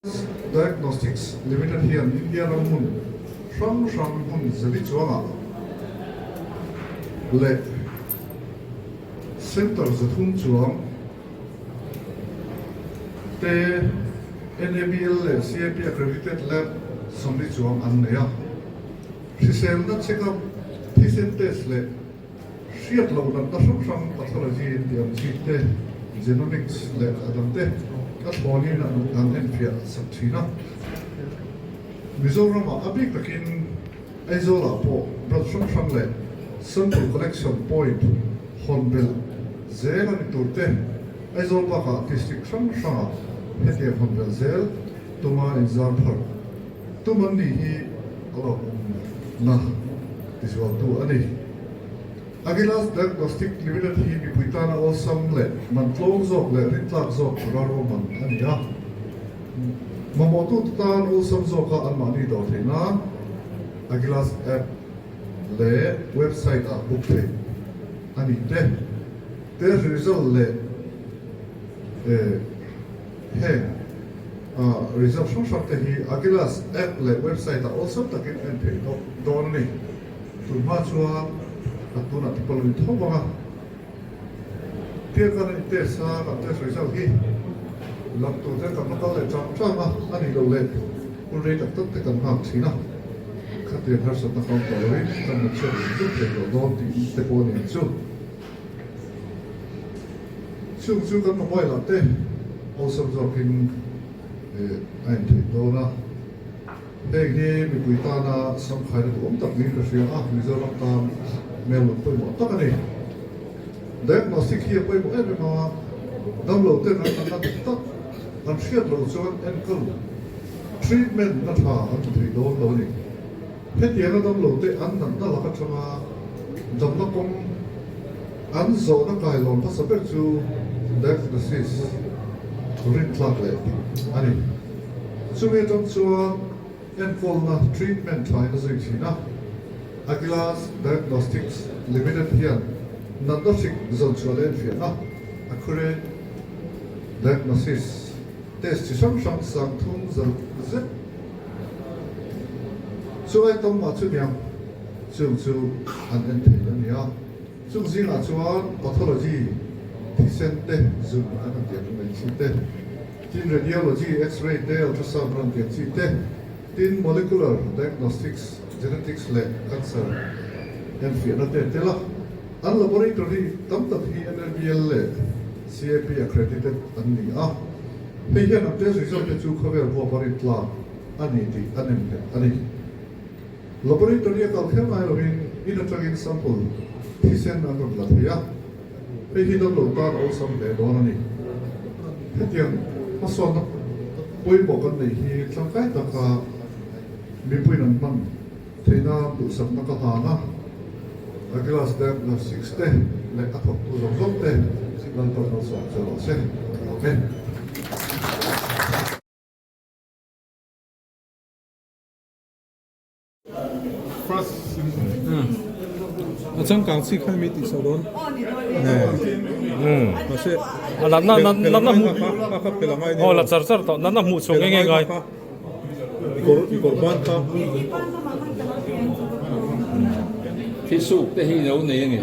Diagnostics Limited here in India Ramun from Hun Zalichwanga Le Center Zathun Chuang Te NABL CAP accredited lab Somli Chuang Annea She said that check up Thyssen test le Shiat Logan Nasham pathology in the Amchite genomics le Adamte That's born in an Enfia Sabtina. Mizoram Abik Takin Aizawl po Bradsham Shamle Sample Collection Point Honbel Zel and Turte Aizawl Baka District Sham Shama Hete Honbel Zel Tuma in Zarpar Tumandi he Allah Na this was do Ani Agilus Diagnostic Limited he Bipitana or some le Mantlong Zog le Ritlak Zog Raroman Ania Mamotu Tan or some Zoka Almani Dotina Agilus app le website a book Ani the result le he result from he Agilus app le website also taken and pay Donni to Machua Atuna people in Toma. Tiakan ite sa ate result hi. Lam tu te kam nakal cham chama ani lo le. Ulre tak tak kan hak sina. Khati har sa ta kam tawai kan na che ju te lo don ti te po ni chu. Chu kan no boy la te. Also joking ein te do na. Hei ni mi kuitana sam khai de om tak ni ka sia mi zo lam tam Melo poi mo ta ni diagnostic here poi mo e ma download te na ta an shiat lo so en kol treatment na tha an thri do lo ni he ti ga download te an nan ta la ka chama jam na kom an zo na kai lon pa sa per chu diagnosis rin klak le ani so me tom chu en kol na treatment thai na zai china Agilus Diagnostics Limited here. Diagnostic zone Philadelphia. Accurate diagnosis test. Some sang thung zat. So I don't want to be an entity. So zing pathology. Thyssen zoom and diagnostic. In radiology, X-ray, ultrasound and diagnostic. In molecular diagnostics. Genetics le cancer and phenotype tela an laboratory tam hi NLBL le CAP accredited anni he hian am test result chu khaber ho parit la ani ti ani laboratory ka khema rin in a tragin sample Thyssen agon la ya he hi don lo tar all some le don ani hetian masona poi bokan nei hi thlangkai ta ka mi puinan man Tina tu sabna ka hana Agilus Diagnostics te le athok tu zong te signal to no so se okay first achang kang si khai mi ti so don kasi na mu ka pela mai ni oh la char to na mu chung nge ngai korban kaที่สูบแต่ให้เราเนี่ยไง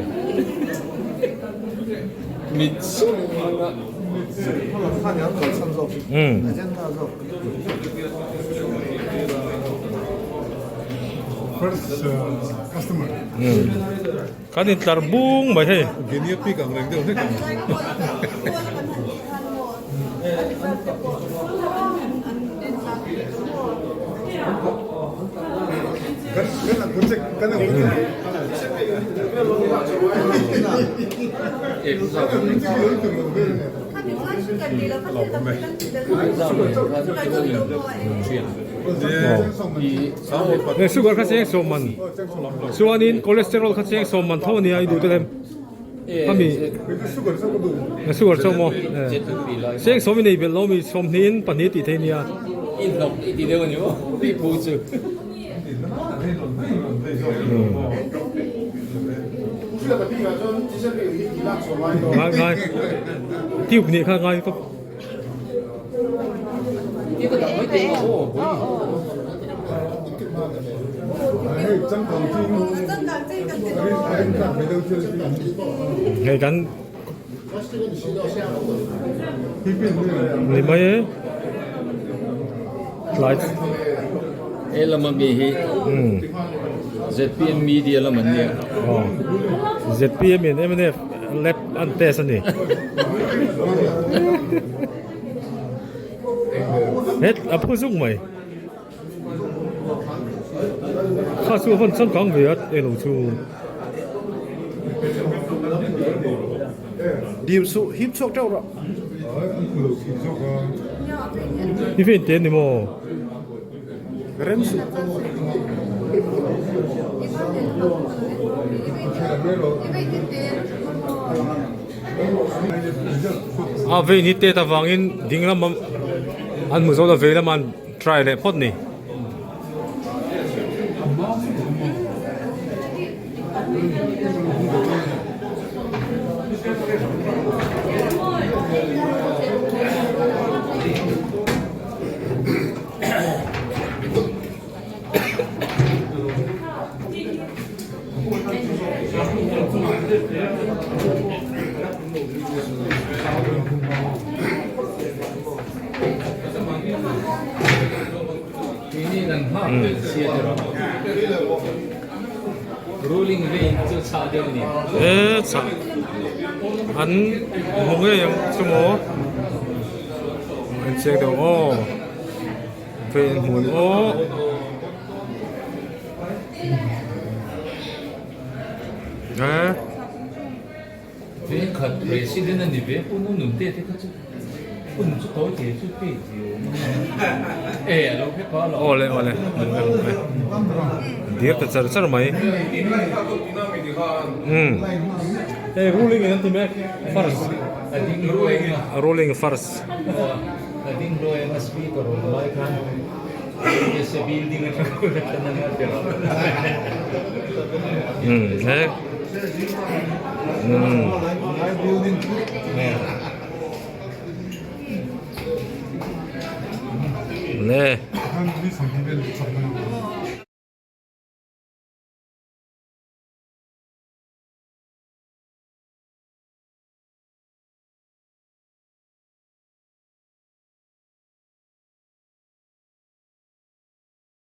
มิดสูบมันอะ first customer kan in tar bung mai he genia pi kang reng deu ne kang kan sugar kha cheng so man suanin cholesterol kha cheng so man thoni ai du te lem ami sugar so mo cheng so mi nei bel lo mi som nin pani ti the nia อินหลงอีกทีเดียวกันอยู่พี่ปูจืด ngai tiêu ni kha ngai ko นี่ก็ต้องไม่ 오, ngày gắn lấy mấy lại Ela mami ZPM media la mania. ZPM em này lep ăn test này hết áp dụng màyข้าสู้คนสงครามเวียดเอลูชู điểm số hip chok trâu rồiนี่เป็นเต็นนี่โม rem số à vềนี่เตะตะวังอินดิ้งละมันอันมือโซละเวละมัน try เลยพอดนี่Ini dan hak sia dia. Ruling vein tu saja ni. เอ๊ะสะอันมงเอ้ยังชั่วโมงอันเช็คเดี๋ยวโอ้เป็นหุ่นโอ้ฮะ Vein kat presiden ni vein pun nunte te kat. Pun tu tahu dia tu pe dia. Lo pe pa โอ้ lo. เลยโอ้เลยเดี๋ยวจะจะไหมเอ้ ruling นั่นที่แม่ first Ading ruling. rolling first Ading ruling mas speaker mai kan. Dia se building na ko na dia. เฮ้เล่